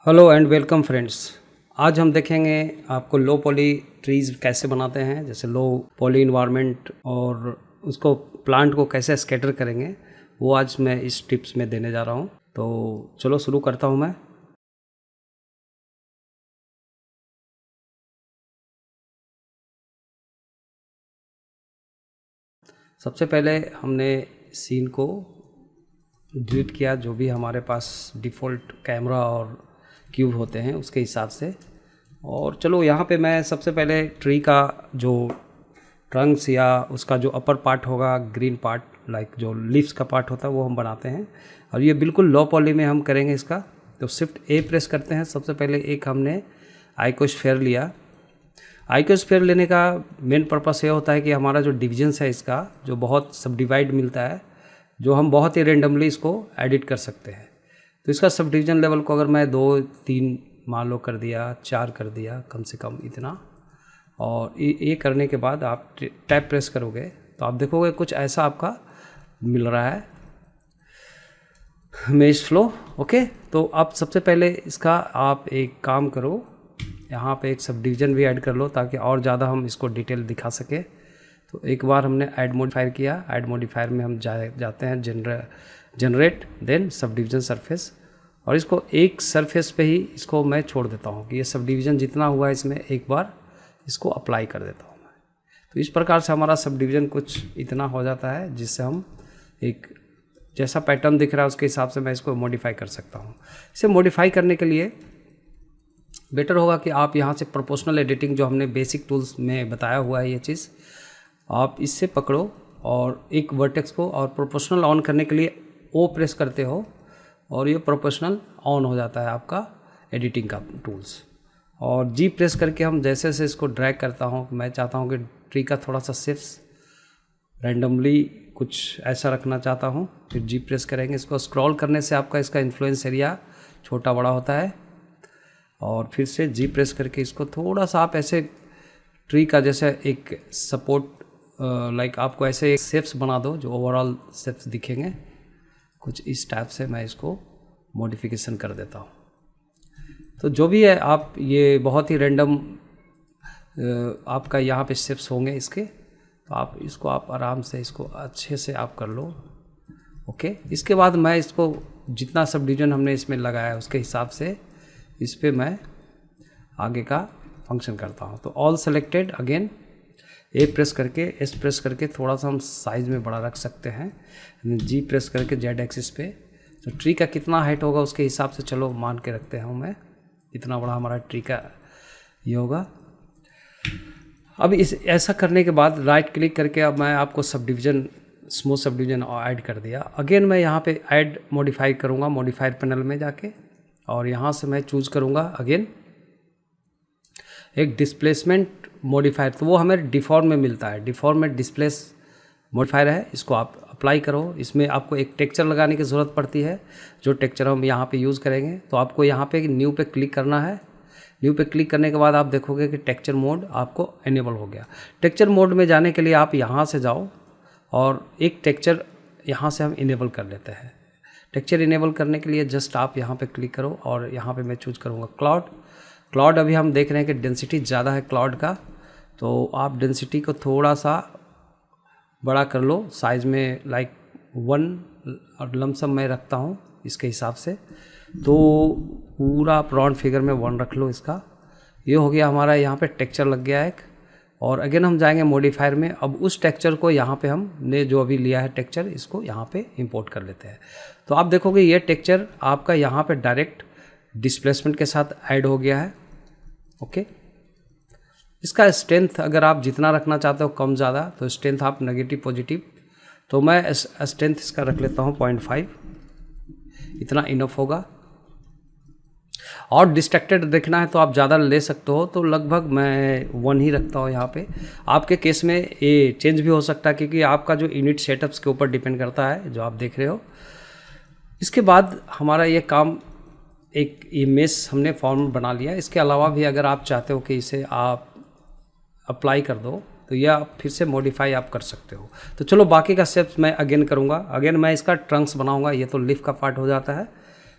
Hello and welcome friends. आज हम देखेंगे आपको लो पॉली ट्रीज़ कैसे बनाते हैं, जैसे लो पॉली इन्वायरमेंट, और उसको प्लांट को कैसे स्कैटर करेंगे वो आज मैं इस टिप्स में देने जा रहा हूँ। तो चलो शुरू करता हूँ मैं। सबसे पहले हमने सीन को डिलीट किया, जो भी हमारे पास डिफ़ॉल्ट कैमरा और क्यूब होते हैं उसके हिसाब से। और चलो यहाँ पे मैं सबसे पहले ट्री का जो ट्रंक्स या उसका जो अपर पार्ट होगा, ग्रीन पार्ट लाइक जो लीव्स का पार्ट होता है, वो हम बनाते हैं। और ये बिल्कुल लो पॉली में हम करेंगे इसका। तो शिफ्ट ए प्रेस करते हैं। सबसे पहले एक हमने आइकोस्फेयर लिया। आइकोस्फेयर लेने का मेन पर्पस ये होता है कि हमारा जो डिविजन्स है इसका, जो बहुत सब डिवाइड मिलता है, जो हम बहुत ही रेंडमली इसको एडिट कर सकते हैं। तो इसका सब डिवीजन लेवल को अगर मैं 2, 3 मान लो कर दिया, 4 कर दिया, कम से कम इतना। और ये करने के बाद आप टैप प्रेस करोगे तो आप देखोगे कुछ ऐसा आपका मिल रहा है, मेश फ्लो। ओके, तो आप सबसे पहले इसका आप एक काम करो, यहाँ पे एक सब डिवीजन भी ऐड कर लो ताकि और ज़्यादा हम इसको डिटेल दिखा सके। तो एक बार हमने ऐड मॉडिफायर किया। ऐड मॉडिफायर में हम जाते हैं generate then subdivision surface, और इसको एक सरफेस पे ही इसको मैं छोड़ देता हूँ कि ये सब डिवीज़न जितना हुआ है इसमें एक बार इसको अप्लाई कर देता हूँ मैं। तो इस प्रकार से हमारा सब डिवीज़न कुछ इतना हो जाता है, जिससे हम एक जैसा पैटर्न दिख रहा है उसके हिसाब से मैं इसको मॉडिफाई कर सकता हूँ। इसे मॉडिफाई करने के लिए बेटर होगा कि आप यहाँ से प्रोपोर्शनल एडिटिंग, जो हमने बेसिक टूल्स में बताया हुआ है ये चीज़, आप इससे पकड़ो और एक वर्टेक्स को, और प्रोपोर्शनल ऑन करने के लिए ओ प्रेस करते हो और ये प्रोपोर्शनल ऑन हो जाता है आपका एडिटिंग का टूल्स। और जी प्रेस करके हम जैसे जैसे इसको ड्रैग करता हूँ, मैं चाहता हूँ कि ट्री का थोड़ा सा शेप्स रैंडमली कुछ ऐसा रखना चाहता हूँ, फिर जी प्रेस करेंगे। इसको स्क्रॉल करने से आपका इसका इन्फ्लुएंस एरिया छोटा बड़ा होता है। और फिर से जी प्रेस करके इसको थोड़ा सा आप ऐसे ट्री का जैसे एक सपोर्ट लाइक आपको ऐसे एक शेप्स बना दो जो ओवरऑल शेप्स दिखेंगे। कुछ इस टाइप से मैं इसको मॉडिफिकेशन कर देता हूँ। तो जो भी है, आप ये बहुत ही रैंडम आपका यहाँ पे शेप्स होंगे इसके, तो आप इसको आप आराम से इसको अच्छे से आप कर लो। ओके, इसके बाद मैं इसको जितना सब डिवीजन हमने इसमें लगाया है उसके हिसाब से इस पर मैं आगे का फंक्शन करता हूँ। तो ऑल सेलेक्टेड, अगेन ए प्रेस करके, एस प्रेस करके थोड़ा सा हम साइज़ में बड़ा रख सकते हैं। जी प्रेस करके जेड एक्सिस पे, तो ट्री का कितना हाइट होगा उसके हिसाब से चलो मान के रखते हैं मैं, इतना बड़ा हमारा ट्री का ये होगा। अब इस ऐसा करने के बाद राइट क्लिक करके अब मैं आपको sub division, smooth sub division add कर दिया। अगेन मैं यहाँ पे ऐड मॉडिफाई करूँगा मॉडिफायर पैनल में जाके, और यहाँ से मैं चूज़ करूँगा अगेन एक डिस्प्लेसमेंट मॉडिफायर। तो वो हमें डिफॉर्म में मिलता है, डिफॉर्म में डिस्प्लेस मॉडिफायर है, इसको आप अप्लाई करो। इसमें आपको एक टेक्सचर लगाने की ज़रूरत पड़ती है, जो टेक्सचर हम यहाँ पे यूज़ करेंगे। तो आपको यहाँ पे न्यू पे क्लिक करना है। न्यू पे क्लिक करने के बाद आप देखोगे कि टेक्सचर मोड आपको इनेबल हो गया। टेक्सचर मोड में जाने के लिए आप यहाँ से जाओ और एक टेक्सचर यहाँ से हम इनेबल कर लेते हैं। टेक्सचर इनेबल करने के लिए जस्ट आप यहाँ पे क्लिक करो और यहाँ पे मैं चूज़ करूँगा क्लाउड। अभी हम देख रहे हैं कि डेंसिटी ज़्यादा है क्लाउड का, तो आप डेंसिटी को थोड़ा सा बड़ा कर लो साइज़ में, लाइक 1 और लमसम मैं रखता हूँ इसके हिसाब से। तो पूरा राउंड फिगर में 1 रख लो इसका। ये हो गया हमारा, यहाँ पे टेक्सचर लग गया एक। और अगेन हम जाएंगे मॉडिफायर में। अब उस टेक्सचर को यहाँ पे हमने जो अभी लिया है टेक्सचर, इसको यहाँ पे इंपोर्ट कर लेते हैं। तो आप देखोगे ये टेक्सचर आपका यहाँ पे डायरेक्ट डिस्प्लेसमेंट के साथ ऐड हो गया है। ओके, इसका स्ट्रेंथ अगर आप जितना रखना चाहते हो कम ज़्यादा, तो स्ट्रेंथ आप नेगेटिव पॉजिटिव, तो मैं स्ट्रेंथ इसका रख लेता हूँ 0.5, इतना इनफ होगा। और डिस्ट्रैक्टेड देखना है तो आप ज़्यादा ले सकते हो, तो लगभग मैं 1 ही रखता हूँ यहाँ पे। आपके केस में ये चेंज भी हो सकता है, क्योंकि आपका जो यूनिट सेटअप्स के ऊपर डिपेंड करता है जो आप देख रहे हो। इसके बाद हमारा ये काम, एक ये मेश हमने फॉर्म बना लिया। इसके अलावा भी अगर आप चाहते हो कि इसे आप अप्लाई कर दो, तो यह आप फिर से मॉडिफाई आप कर सकते हो। तो चलो बाकी का स्टेप्स मैं अगेन करूँगा। अगेन मैं इसका ट्रंक्स बनाऊँगा, ये तो लीफ का पार्ट हो जाता है।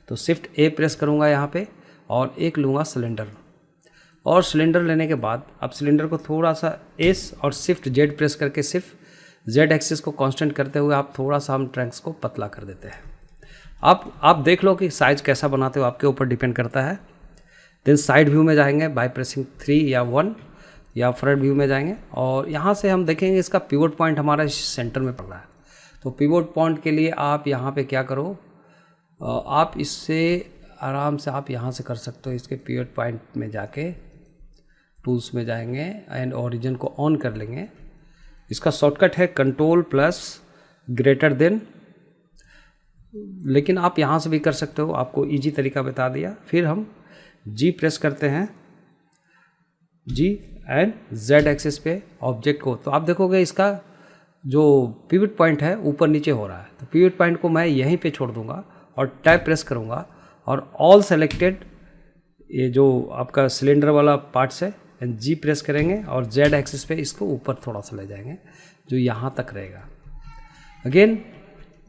तो शिफ्ट ए प्रेस करूँगा यहाँ पे, और एक लूँगा सिलेंडर। और सिलेंडर लेने के बाद अब सिलेंडर को थोड़ा सा एस और शिफ्ट जेड प्रेस करके सिर्फ जेड एक्सिस को कांस्टेंट करते हुए आप थोड़ा सा हम ट्रंक्स को पतला कर देते हैं। आप देख लो कि साइज कैसा बनाते हो, आपके ऊपर डिपेंड करता है। देन साइड व्यू में जाएंगे बाय प्रेसिंग 3 या 1 या फ्रंट व्यू में जाएंगे और यहाँ से हम देखेंगे इसका पिवट पॉइंट हमारा सेंटर में पड़ रहा है। तो पिवट पॉइंट के लिए आप यहाँ पे क्या करो, आप इससे आराम से आप यहाँ से कर सकते हो। इसके पिवट पॉइंट में जाके टूल्स में जाएंगे एंड ओरिजिन को ऑन कर लेंगे। इसका शॉर्टकट है कंट्रोल प्लस ग्रेटर देन, लेकिन आप यहाँ से भी कर सकते हो, आपको इजी तरीका बता दिया। फिर हम जी प्रेस करते हैं, जी एंड जेड एक्सिस पे ऑब्जेक्ट को। तो आप देखोगे इसका जो पिवट पॉइंट है ऊपर नीचे हो रहा है। तो पिवट पॉइंट को मैं यहीं पे छोड़ दूंगा और टैब प्रेस करूंगा और ऑल सेलेक्टेड ये जो आपका सिलेंडर वाला पार्ट्स है जी प्रेस करेंगे और जेड एक्सिस पे इसको ऊपर थोड़ा सा ले जाएंगे जो यहाँ तक रहेगा। अगेन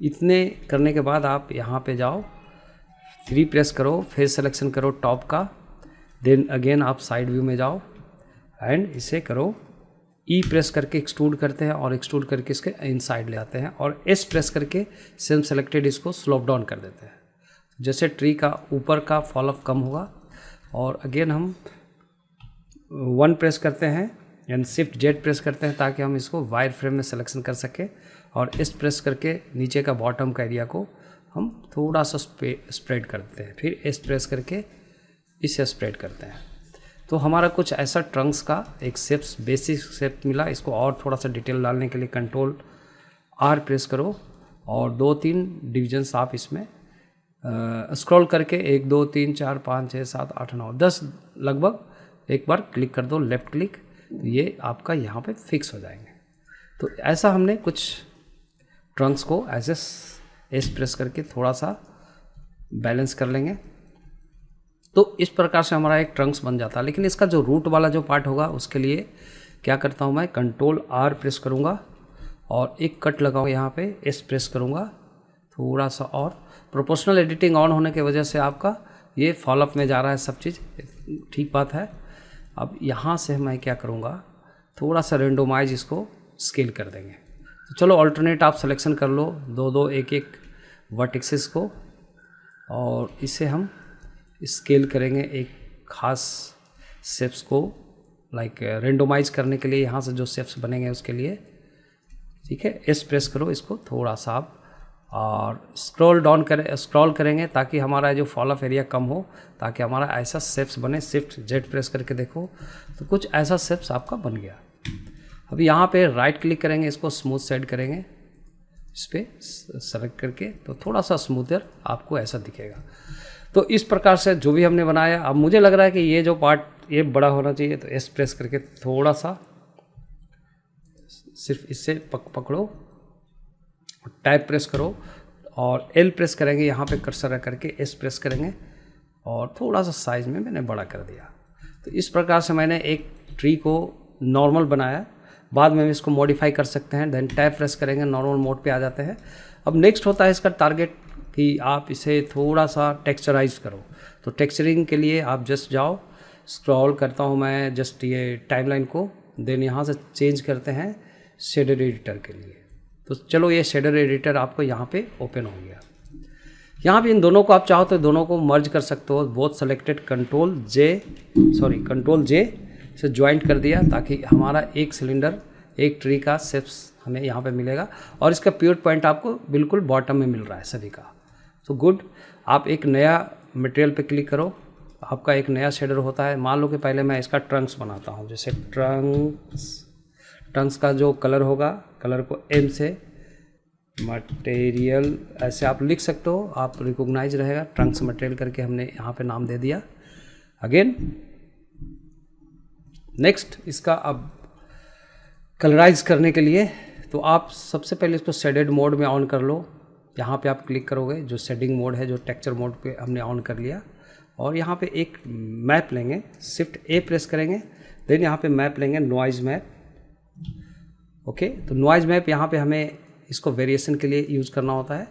इतने करने के बाद आप यहाँ पे जाओ, 3 प्रेस करो, फेस सिलेक्शन करो टॉप का। देन अगेन आप साइड व्यू में जाओ एंड इसे करो ई प्रेस करके एक्सट्रूड करते हैं और एक्सट्रूड करके इसके इनसाइड ले आते हैं और एस प्रेस करके सेम सेलेक्टेड इसको स्लोप डाउन कर देते हैं। जैसे ट्री का ऊपर का फॉल ऑफ कम होगा। और अगेन हम 1 प्रेस करते हैं एंड शिफ्ट जेड प्रेस करते हैं ताकि हम इसको वायर फ्रेम में सिलेक्शन कर सके और एस प्रेस करके नीचे का बॉटम का एरिया को हम थोड़ा सा स्प्रेड करते हैं। फिर एस प्रेस करके इसे स्प्रेड करते हैं। तो हमारा कुछ ऐसा ट्रंक्स का एक शेप्स बेसिक शेप मिला। इसको और थोड़ा सा डिटेल डालने के लिए कंट्रोल आर प्रेस करो और 2-3 डिविजन्स आप इसमें स्क्रॉल करके 1 2 3 4 5 6 7 8 9 10 लगभग एक बार क्लिक कर दो, लेफ़्ट क्लिक, तो ये आपका यहाँ पे फिक्स हो जाएंगे। तो ऐसा हमने कुछ ट्रंक्स को ऐसे एस प्रेस करके थोड़ा सा बैलेंस कर लेंगे। तो इस प्रकार से हमारा एक ट्रंक्स बन जाता है। लेकिन इसका जो रूट वाला जो पार्ट होगा उसके लिए क्या करता हूँ मैं, कंट्रोल आर प्रेस करूँगा और एक कट लगाऊँ यहाँ पे, एस प्रेस करूँगा थोड़ा सा और प्रोपोर्शनल एडिटिंग ऑन होने की वजह से आपका ये फॉल अप में जा रहा है सब चीज़, ठीक बात है। अब यहाँ से मैं क्या करूँगा, थोड़ा सा रेंडोमाइज इसको स्केल कर देंगे। तो चलो अल्टरनेट आप सिलेक्शन कर लो 2-2 1-1 वर्टिसेस को और इसे हम स्केल करेंगे एक खास शेप्स को, लाइक रेंडोमाइज करने के लिए यहाँ से जो शेप्स बनेंगे उसके लिए, ठीक है। एस प्रेस करो इसको थोड़ा सा आप और स्क्रॉल करेंगे ताकि हमारा जो फॉल ऑफ एरिया कम हो, ताकि हमारा ऐसा शेप्स बने। शिफ्ट जेड प्रेस करके देखो तो कुछ ऐसा शेप्स आपका बन गया। अभी यहाँ पे राइट क्लिक करेंगे, इसको स्मूथ सेट करेंगे, इस पर सेलेक्ट करके तो थोड़ा सा स्मूथर आपको ऐसा दिखेगा। तो इस प्रकार से जो भी हमने बनाया, अब मुझे लग रहा है कि ये जो पार्ट ये बड़ा होना चाहिए, तो एस प्रेस करके थोड़ा सा सिर्फ इससे पकड़ो, टाइप प्रेस करो और एल प्रेस करेंगे, यहाँ पे कर्सर रख करके एस प्रेस करेंगे और थोड़ा सा साइज में मैंने बड़ा कर दिया। तो इस प्रकार से मैंने एक ट्री को नॉर्मल बनाया। बाद में इसको मॉडिफाई कर सकते हैं। देन टैब प्रेस करेंगे, नॉर्मल मोड पे आ जाते हैं। अब नेक्स्ट होता है इसका टारगेट कि आप इसे थोड़ा सा टेक्सचराइज करो। तो टेक्सचरिंग के लिए आप जस्ट जाओ, स्क्रॉल करता हूँ मैं जस्ट ये टाइमलाइन को, देन यहाँ से चेंज करते हैं शेडर एडिटर के लिए। तो चलो ये शेडर एडिटर आपको यहाँ पे ओपन हो गया। यहाँ पे इन दोनों को आप चाहो तो दोनों को मर्ज कर सकते हो। बोथ सेलेक्टेड कंट्रोल जे से ज्वाइंट कर दिया ताकि हमारा एक सिलेंडर एक ट्री का शेप्स हमें यहाँ पे मिलेगा और इसका पिवट पॉइंट आपको बिल्कुल बॉटम में मिल रहा है सभी का। तो गुड। आप एक नया मटेरियल पे क्लिक करो, आपका एक नया शेडर होता है। मान लो कि पहले मैं इसका ट्रंक्स बनाता हूँ। जैसे ट्रंक्स का जो कलर होगा, कलर को एम से मटेरियल ऐसे आप लिख सकते हो, आप रिकॉग्नाइज रहेगा। ट्रंक्स मटेरियल करके हमने यहाँ पे नाम दे दिया। अगेन नेक्स्ट इसका अब कलराइज करने के लिए तो आप सबसे पहले इसको शेडेड मोड में ऑन कर लो। यहाँ पे आप क्लिक करोगे, जो शेडिंग मोड है, जो टेक्सचर मोड पे हमने ऑन कर लिया और यहाँ पे एक मैप लेंगे, शिफ्ट ए प्रेस करेंगे, देन यहाँ पे मैप लेंगे, नॉइज़ मैप। ओके, तो नॉइज़ मैप यहाँ पे हमें इसको वेरिएशन के लिए यूज़ करना होता है।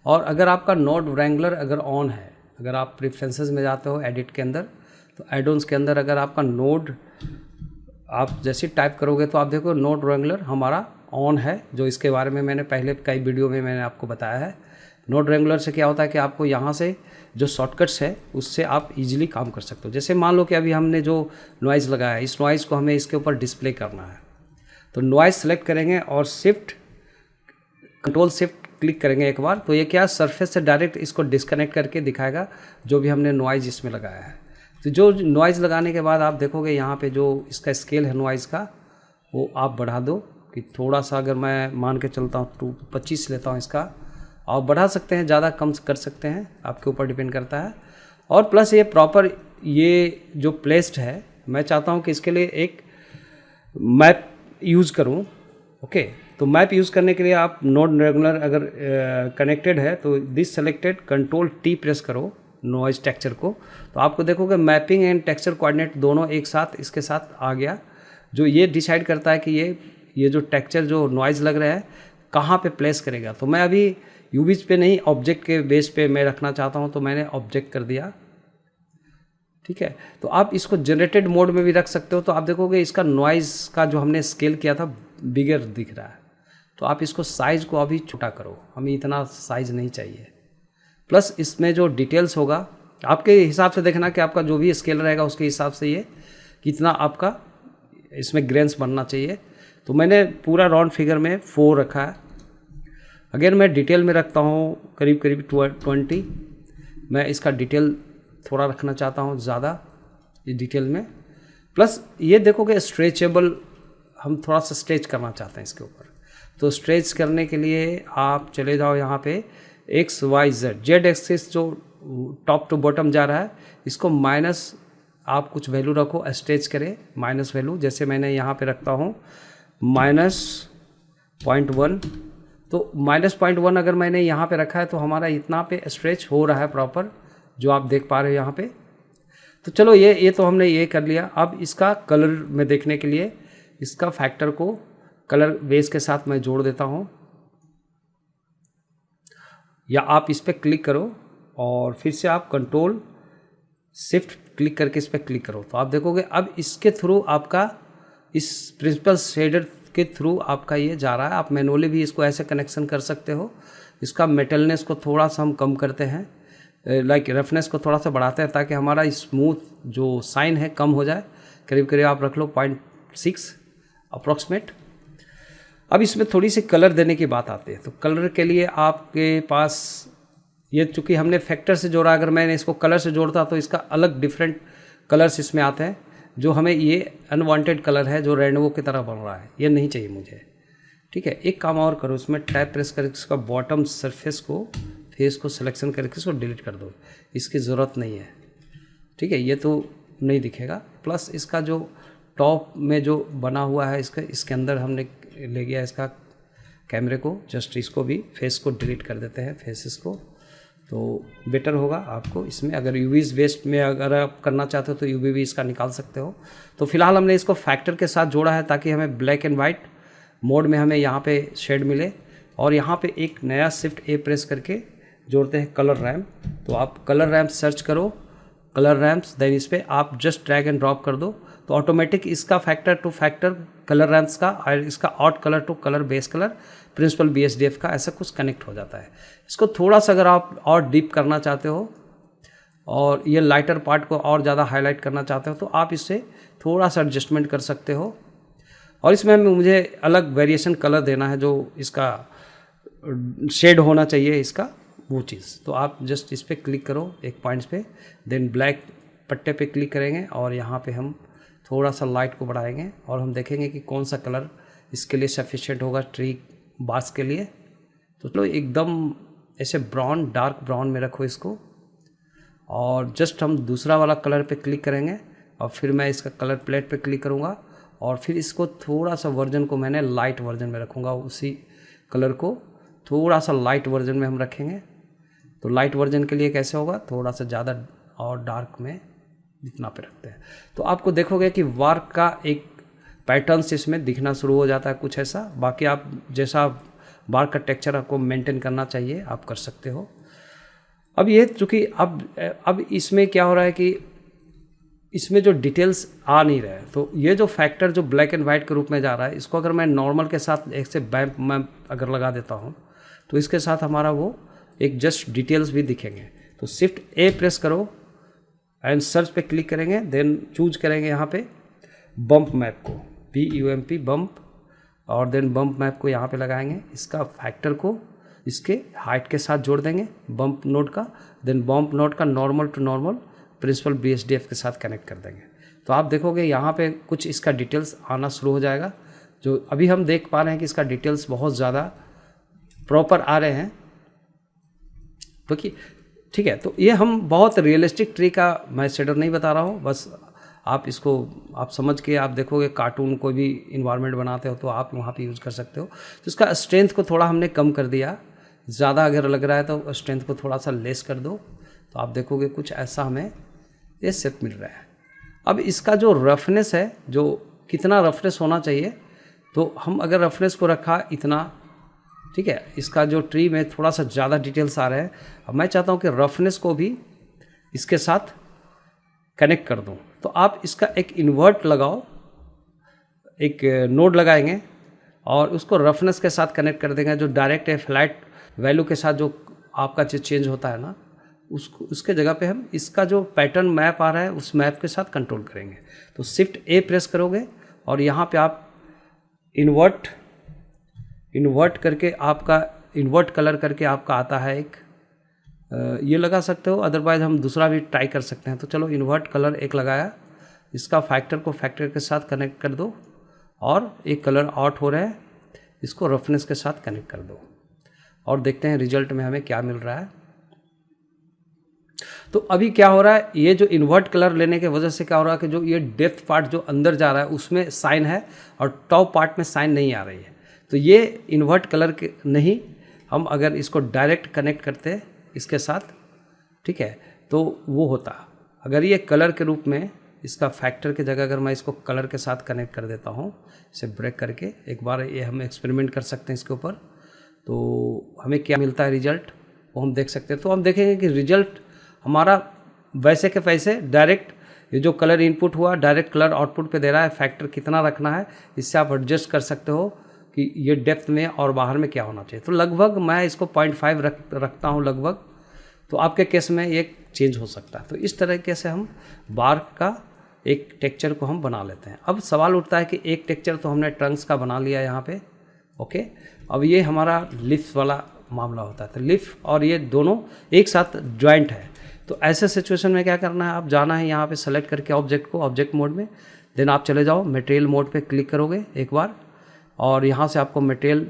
और अगर आपका नोड रेंगुलर अगर ऑन है, अगर आप प्रेफरेंसेस में जाते हो एडिट के अंदर, तो एडोन्स के अंदर अगर आपका नोड आप जैसे टाइप करोगे तो आप देखो नोड रेंगुलर हमारा ऑन है, जो इसके बारे में मैंने पहले कई वीडियो में मैंने आपको बताया है। नोड रेंगुलर से क्या होता है कि आपको यहाँ से जो शॉर्टकट्स है उससे आप इजीली काम कर सकते हो। जैसे मान लो कि अभी हमने जो नॉइज़ लगाया है, इस नॉइज़ को हमें इसके ऊपर डिस्प्ले करना है, तो नॉइज़ सेलेक्ट करेंगे और कंट्रोल शिफ्ट क्लिक करेंगे एक बार, तो ये क्या सरफेस से डायरेक्ट इसको डिस्कनेक्ट करके दिखाएगा जो भी हमने नॉइज़ इसमें लगाया है। तो जो नॉइज़ लगाने के बाद आप देखोगे यहाँ पे जो इसका स्केल है नॉइज़ का, वो आप बढ़ा दो कि थोड़ा सा, अगर मैं मान के चलता हूँ 25 लेता हूँ इसका, आप बढ़ा सकते हैं, ज़्यादा कम कर सकते हैं, आपके ऊपर डिपेंड करता है। और प्लस ये प्रॉपर ये जो प्लेस्ड है, मैं चाहता हूँ कि इसके लिए एक मैप यूज़ करूँ। ओके, तो मैप यूज़ करने के लिए आप नोड रेगुलर अगर कनेक्टेड है तो this selected control T press करो नॉइज़ टेक्सचर को, तो आपको देखोगे मैपिंग एंड टेक्सचर कोऑर्डिनेट दोनों एक साथ इसके साथ आ गया, जो ये डिसाइड करता है कि ये जो टेक्सचर जो नॉइज़ लग रहा है कहाँ पे प्लेस करेगा। तो मैं अभी यूवीज पे नहीं, ऑब्जेक्ट के बेस पे मैं रखना चाहता हूँ, तो मैंने ऑब्जेक्ट कर दिया। ठीक है, तो आप इसको जनरेटेड मोड में भी रख सकते हो, तो आप देखोगे इसका नॉइज़ का जो हमने स्केल किया था बिगर दिख रहा है। तो आप इसको साइज़ को अभी छोटा करो, हमें इतना साइज़ नहीं चाहिए। प्लस इसमें जो डिटेल्स होगा आपके हिसाब से देखना कि आपका जो भी स्केल रहेगा उसके हिसाब से ये कितना आपका इसमें ग्रेन्स बनना चाहिए। तो मैंने पूरा राउंड फिगर में 4 रखा है। अगर मैं डिटेल में रखता हूँ करीब 20, मैं इसका डिटेल थोड़ा रखना चाहता हूँ ज़्यादा इस डिटेल में। प्लस ये देखोगे स्ट्रेचेबल, हम थोड़ा सा स्ट्रेच करना चाहते हैं इसके ऊपर, तो स्ट्रेच करने के लिए आप चले जाओ यहाँ पे XYZ एक्सिस जो टॉप टू बॉटम जा रहा है, इसको माइनस आप कुछ वैल्यू रखो, स्ट्रेच करे माइनस वैल्यू, जैसे मैंने यहाँ पे रखता हूँ -0.1। तो -0.1 अगर मैंने यहाँ पे रखा है तो हमारा इतना पे स्ट्रेच हो रहा है प्रॉपर, जो आप देख पा रहे हो यहाँ पे। तो चलो ये तो हमने ये कर लिया। अब इसका कलर में देखने के लिए इसका फैक्टर को कलर बेस के साथ मैं जोड़ देता हूँ, या आप इस पर क्लिक करो और फिर से आप कंट्रोल शिफ्ट क्लिक करके इस पर क्लिक करो, तो आप देखोगे अब इसके थ्रू आपका इस प्रिंसिपल शेडर के थ्रू आपका ये जा रहा है। आप मैनुअली भी इसको ऐसे कनेक्शन कर सकते हो। इसका मेटलनेस को थोड़ा सा हम कम करते हैं, लाइक रफनेस को थोड़ा सा बढ़ाते हैं, ताकि हमारा स्मूथ जो साइन है कम हो जाए। करीब आप रख लो 0.6 अप्रॉक्सीमेट। अब इसमें थोड़ी सी कलर देने की बात आती है, तो कलर के लिए आपके पास ये चूँकि हमने फैक्टर से जोड़ा, अगर मैंने इसको कलर से जोड़ता तो इसका अलग डिफरेंट कलर्स इसमें आते हैं, जो हमें ये अनवांटेड कलर है जो रेनबो की तरह बन रहा है, ये नहीं चाहिए मुझे। ठीक है, एक काम और करो, इसमें टैब प्रेस करके इसका बॉटम सरफेस को फेस को सिलेक्शन करके इसको डिलीट कर दो, इसकी ज़रूरत नहीं है। ठीक है, ये तो नहीं दिखेगा। प्लस इसका जो टॉप में जो बना हुआ है इसके अंदर हमने ले गया इसका कैमरे को, जस्ट इसको भी फेस को डिलीट कर देते हैं, फेसेस को, तो बेटर होगा आपको इसमें। अगर यूवीज वेस्ट में अगर आप करना चाहते हो तो यूवी भी इसका निकाल सकते हो। तो फिलहाल हमने इसको फैक्टर के साथ जोड़ा है ताकि हमें ब्लैक एंड वाइट मोड में हमें यहाँ पे शेड मिले। और यहाँ पे एक नया शिफ्ट ए प्रेस करके जोड़ते हैं कलर रैम्प। तो आप कलर रैम्प सर्च करो, कलर रैम्प्स, देन इस पर आप जस्ट ड्रैग एंड ड्रॉप कर दो, तो ऑटोमेटिक इसका factor to factor colour ramps का और इसका out colour to colour base colour principled BSDF का ऐसा कुछ कनेक्ट हो जाता है। इसको थोड़ा सा अगर आप और डीप करना चाहते हो और ये लाइटर पार्ट को और ज़्यादा हाईलाइट करना चाहते हो तो आप इससे थोड़ा सा एडजस्टमेंट कर सकते हो। और इसमें मुझे अलग वेरिएशन कलर देना है, जो इसका शेड होना चाहिए इसका, वो चीज़। तो आप जस्ट इस पर क्लिक करो एक पॉइंट्स पे, देन ब्लैक पट्टे पे क्लिक करेंगे और यहाँ पे हम थोड़ा सा लाइट को बढ़ाएंगे और हम देखेंगे कि कौन सा कलर इसके लिए सफिशिएंट होगा ट्री बास के लिए। तो चलो एकदम ऐसे ब्राउन, डार्क ब्राउन में रखो इसको, और जस्ट हम दूसरा वाला कलर पे क्लिक करेंगे और फिर मैं इसका कलर प्लेट पे क्लिक करूँगा और फिर इसको थोड़ा सा वर्जन को मैंने लाइट वर्जन में रखूँगा, उसी कलर को थोड़ा सा लाइट वर्जन में हम रखेंगे। तो लाइट वर्जन के लिए कैसे होगा, थोड़ा सा ज़्यादा और डार्क में इतना पे रखते हैं, तो आपको देखोगे कि वार्क का एक पैटर्न्स इसमें दिखना शुरू हो जाता है कुछ ऐसा। बाकी आप जैसा वार्क का टेक्सचर आपको मेंटेन करना चाहिए आप कर सकते हो। अब ये चूँकि अब इसमें क्या हो रहा है कि इसमें जो डिटेल्स आ नहीं रहे हैं, तो ये जो फैक्टर जो ब्लैक एंड वाइट के रूप में जा रहा है, इसको अगर मैं नॉर्मल के साथ एक से बैम्प मैप अगर लगा देता हूँ तो इसके साथ हमारा वो एक जस्ट डिटेल्स भी दिखेंगे। तो शिफ्ट ए प्रेस करो एंड सर्च पे क्लिक करेंगे, देन चूज करेंगे यहाँ पे बम्प मैप को, BUMP बम्प, और देन बम्प मैप को यहाँ पे लगाएंगे। इसका फैक्टर को इसके हाइट के साथ जोड़ देंगे बम्प नोड का, देन बम्प नोड का normal to normal principled BSDF के साथ कनेक्ट कर देंगे। तो आप देखोगे यहाँ पे कुछ इसका डिटेल्स आना शुरू हो जाएगा। जो अभी हम देख पा रहे हैं कि इसका डिटेल्स बहुत ज़्यादा प्रॉपर आ रहे हैं, क्योंकि ठीक है। तो ये हम बहुत रियलिस्टिक ट्री का मैं शेडर नहीं बता रहा हूँ, बस आप इसको आप समझ के आप देखोगे, कार्टून कोई भी इन्वायरमेंट बनाते हो तो आप वहाँ पे यूज़ कर सकते हो। तो इसका स्ट्रेंथ को थोड़ा हमने कम कर दिया, ज़्यादा अगर लग रहा है तो स्ट्रेंथ को थोड़ा सा लेस कर दो, तो आप देखोगे कुछ ऐसा हमें ये शेप मिल रहा है। अब इसका जो रफनेस है, जो कितना रफनेस होना चाहिए, तो हम अगर रफनेस को रखा इतना, ठीक है, इसका जो ट्री में थोड़ा सा ज़्यादा डिटेल्स आ रहे हैं, अब मैं चाहता हूँ कि रफनेस को भी इसके साथ कनेक्ट कर दूँ। तो आप इसका एक इन्वर्ट लगाओ, एक नोड लगाएंगे और उसको रफनेस के साथ कनेक्ट कर देंगे। जो डायरेक्ट है फ्लैट वैल्यू के साथ जो आपका चेंज होता है ना, उसके जगह पे हम इसका जो पैटर्न मैप आ रहा है उस मैप के साथ कंट्रोल करेंगे। तो शिफ्ट ए प्रेस करोगे और यहाँ पे आप इन्वर्ट करके आपका इन्वर्ट कलर करके आपका आता है एक, ये लगा सकते हो, अदरवाइज हम दूसरा भी ट्राई कर सकते हैं। तो चलो इन्वर्ट कलर एक लगाया, इसका फैक्टर को फैक्टर के साथ कनेक्ट कर दो और एक कलर आउट हो रहा है, इसको रफनेस के साथ कनेक्ट कर दो और देखते हैं रिजल्ट में हमें क्या मिल रहा है। तो अभी क्या हो रहा है, ये जो इन्वर्ट कलर लेने की वजह से क्या हो रहा है कि जो ये डेप्थ पार्ट जो अंदर जा रहा है उसमें साइन है और टॉप पार्ट में साइन नहीं आ रही है। तो ये इन्वर्ट कलर के नहीं, हम अगर इसको डायरेक्ट कनेक्ट करते इसके साथ, ठीक है, तो वो होता। अगर ये कलर के रूप में इसका फैक्टर की जगह अगर मैं इसको कलर के साथ कनेक्ट कर देता हूँ, इसे ब्रेक करके एक बार ये हम एक्सपेरिमेंट कर सकते हैं इसके ऊपर, तो हमें क्या मिलता है रिजल्ट वो हम देख सकते हैं। तो हम देखेंगे कि रिजल्ट हमारा वैसे के वैसे डायरेक्ट, ये जो कलर इनपुट हुआ डायरेक्ट कलर आउटपुट पे दे रहा है, फैक्टर कितना रखना है इससे आप एडजस्ट कर सकते हो कि ये डेप्थ में और बाहर में क्या होना चाहिए। तो लगभग मैं इसको 0.5 रखता हूँ लगभग, तो आपके केस में ये चेंज हो सकता है। तो इस तरीके से हम बार्क का एक टेक्चर को हम बना लेते हैं। अब सवाल उठता है कि एक टेक्चर तो हमने ट्रंक्स का बना लिया यहाँ पे, ओके, अब ये हमारा लिफ वाला मामला होता है। तो लिफ और ये दोनों एक साथ ज्वाइंट है, तो ऐसे सिचुएशन में क्या करना है, आप जाना है यहाँ पे सेलेक्ट करके ऑब्जेक्ट को ऑब्जेक्ट मोड में, देन आप चले जाओ मटेरियल मोड पे क्लिक करोगे एक बार और यहाँ से आपको मटेरियल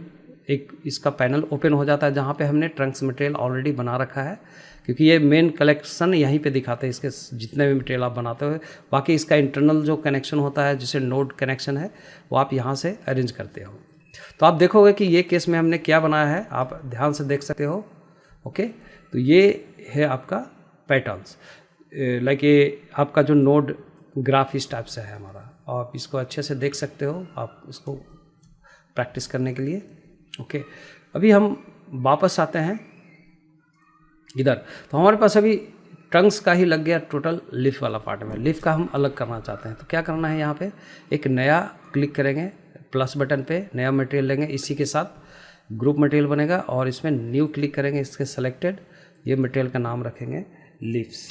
एक इसका पैनल ओपन हो जाता है जहाँ पे हमने ट्रंक्स मटेरियल ऑलरेडी बना रखा है, क्योंकि ये मेन कलेक्शन यहीं पे दिखाते हैं इसके जितने भी मटेरियल आप बनाते हो। बाकी इसका इंटरनल जो कनेक्शन होता है जिसे नोड कनेक्शन है वो आप यहाँ से अरेंज करते हो। तो आप देखोगे कि ये केस में हमने क्या बनाया है, आप ध्यान से देख सकते हो, ओके। तो ये है आपका पैटर्न्स, लाइक ये आपका जो नोड ग्राफ इस टाइप से है हमारा, और आप इसको अच्छे से देख सकते हो आप इसको प्रैक्टिस करने के लिए, ओके। अभी हम वापस आते हैं इधर, तो हमारे पास अभी ट्रंक्स का ही लग गया टोटल लिफ वाला पार्ट में। लिफ का हम अलग करना चाहते हैं, तो क्या करना है, यहाँ पे एक नया क्लिक करेंगे प्लस बटन पे, नया मटेरियल लेंगे, इसी के साथ ग्रुप मटेरियल बनेगा और इसमें न्यू क्लिक करेंगे, इसके सेलेक्टेड, ये मटेरियल का नाम रखेंगे लिफ्स,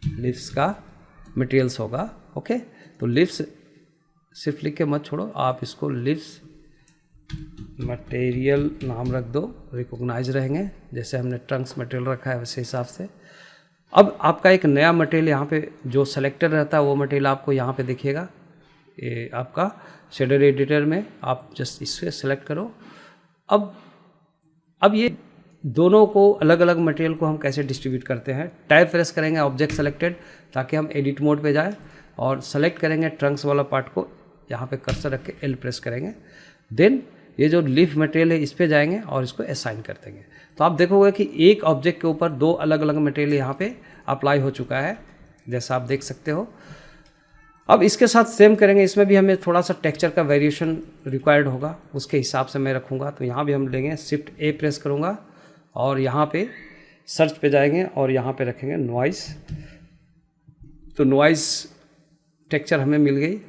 लिफ्स का मटेरियल्स होगा, ओके। तो लिफ्स सिर्फ लिख के मत छोड़ो, आप इसको लिफ्स मटेरियल नाम रख दो, रिकॉग्नाइज रहेंगे, जैसे हमने ट्रंक्स मटेरियल रखा है वैसे हिसाब से। अब आपका एक नया मटेरियल यहाँ पे जो सेलेक्टेड रहता है वो मटेरियल आपको यहाँ पे दिखेगा, ये आपका शेडर एडिटर में आप जस्ट इससे सेलेक्ट करो। अब ये दोनों को अलग अलग मटेरियल को हम कैसे डिस्ट्रीब्यूट करते हैं, टाइप प्रेस करेंगे ऑब्जेक्ट सेलेक्टेड ताकि हम एडिट मोड पे जाए और सेलेक्ट करेंगे ट्रंक्स वाला पार्ट को, यहाँ पे कर्सर रख के एल प्रेस करेंगे, देन ये जो लीफ मटेरियल है इस पे जाएंगे और इसको असाइन कर देंगे। तो आप देखोगे कि एक ऑब्जेक्ट के ऊपर दो अलग अलग मटेरियल यहाँ पे अप्लाई हो चुका है, जैसा आप देख सकते हो। अब इसके साथ सेम करेंगे, इसमें भी हमें थोड़ा सा टेक्सचर का वेरिएशन रिक्वायर्ड होगा, उसके हिसाब से मैं रखूँगा। तो यहाँ भी हम लेंगे शिफ्ट ए प्रेस करूँगा और यहाँ पे सर्च पे जाएंगे और यहाँ पे रखेंगे नॉइज़। तो नॉइज़ टेक्सचर हमें मिल गई।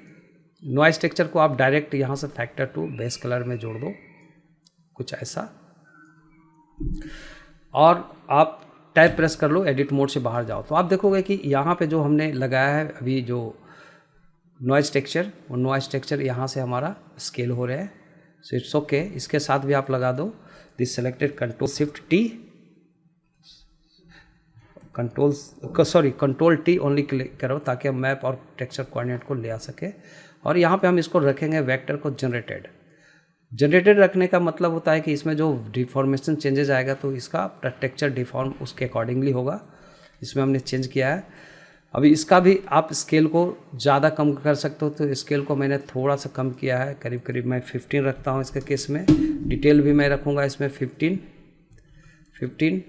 नॉइज़ टेक्सचर को आप डायरेक्ट यहाँ से फैक्टर टू बेस कलर में जोड़ दो, कुछ ऐसा, और आप टैब प्रेस कर लो, एडिट मोड से बाहर जाओ। तो आप देखोगे कि यहाँ पे जो हमने लगाया है अभी जो नॉइज़ टेक्सचर, वो नॉइज़ टेक्सचर यहाँ से हमारा स्केल हो रहा है। So it's okay. इसके साथ भी आप लगा दो this selected control T only click करो ताकि हम मैप और टेक्सचर कोऑर्डिनेट को ले आ सके। और यहाँ पे हम इसको रखेंगे वेक्टर को जनरेटेड रखने का मतलब होता है कि इसमें जो डिफॉर्मेशन चेंजेस आएगा तो इसका टेक्सचर डिफॉर्म उसके अकॉर्डिंगली होगा। इसमें हमने चेंज किया है। अभी इसका भी आप स्केल को ज़्यादा कम कर सकते हो, तो स्केल को मैंने थोड़ा सा कम किया है, करीब करीब मैं 15 रखता हूँ इसके केस में। डिटेल भी मैं रखूँगा इसमें 15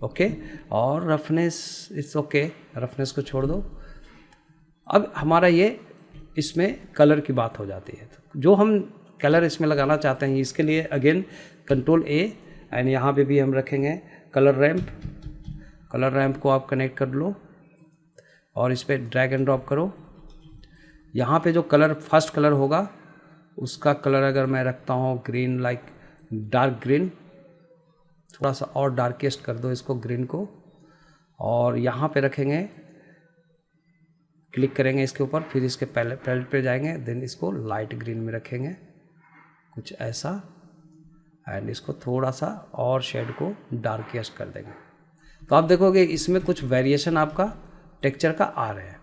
ओके। और रफनेस इट्स ओके, रफनेस को छोड़ दो। अब हमारा ये इसमें कलर की बात हो जाती है। तो जो हम कलर इसमें लगाना चाहते हैं, इसके लिए अगेन कंट्रोल ए एंड यहाँ पे भी हम रखेंगे कलर रैम्प को आप कनेक्ट कर लो और इस पर ड्रैग एंड ड्रॉप करो। यहाँ पे जो कलर फर्स्ट कलर होगा उसका कलर अगर मैं रखता हूँ ग्रीन, लाइक डार्क ग्रीन, थोड़ा सा और डार्केस्ट कर दो इसको ग्रीन को, और यहाँ पे रखेंगे, क्लिक करेंगे इसके ऊपर, फिर इसके पैलेट पे जाएंगे, देन इसको लाइट ग्रीन में रखेंगे कुछ ऐसा, एंड इसको थोड़ा सा और शेड को डार्केस्ट कर देंगे। तो आप देखोगे इसमें कुछ वेरिएशन आपका टेक्सचर का आ रहे हैं।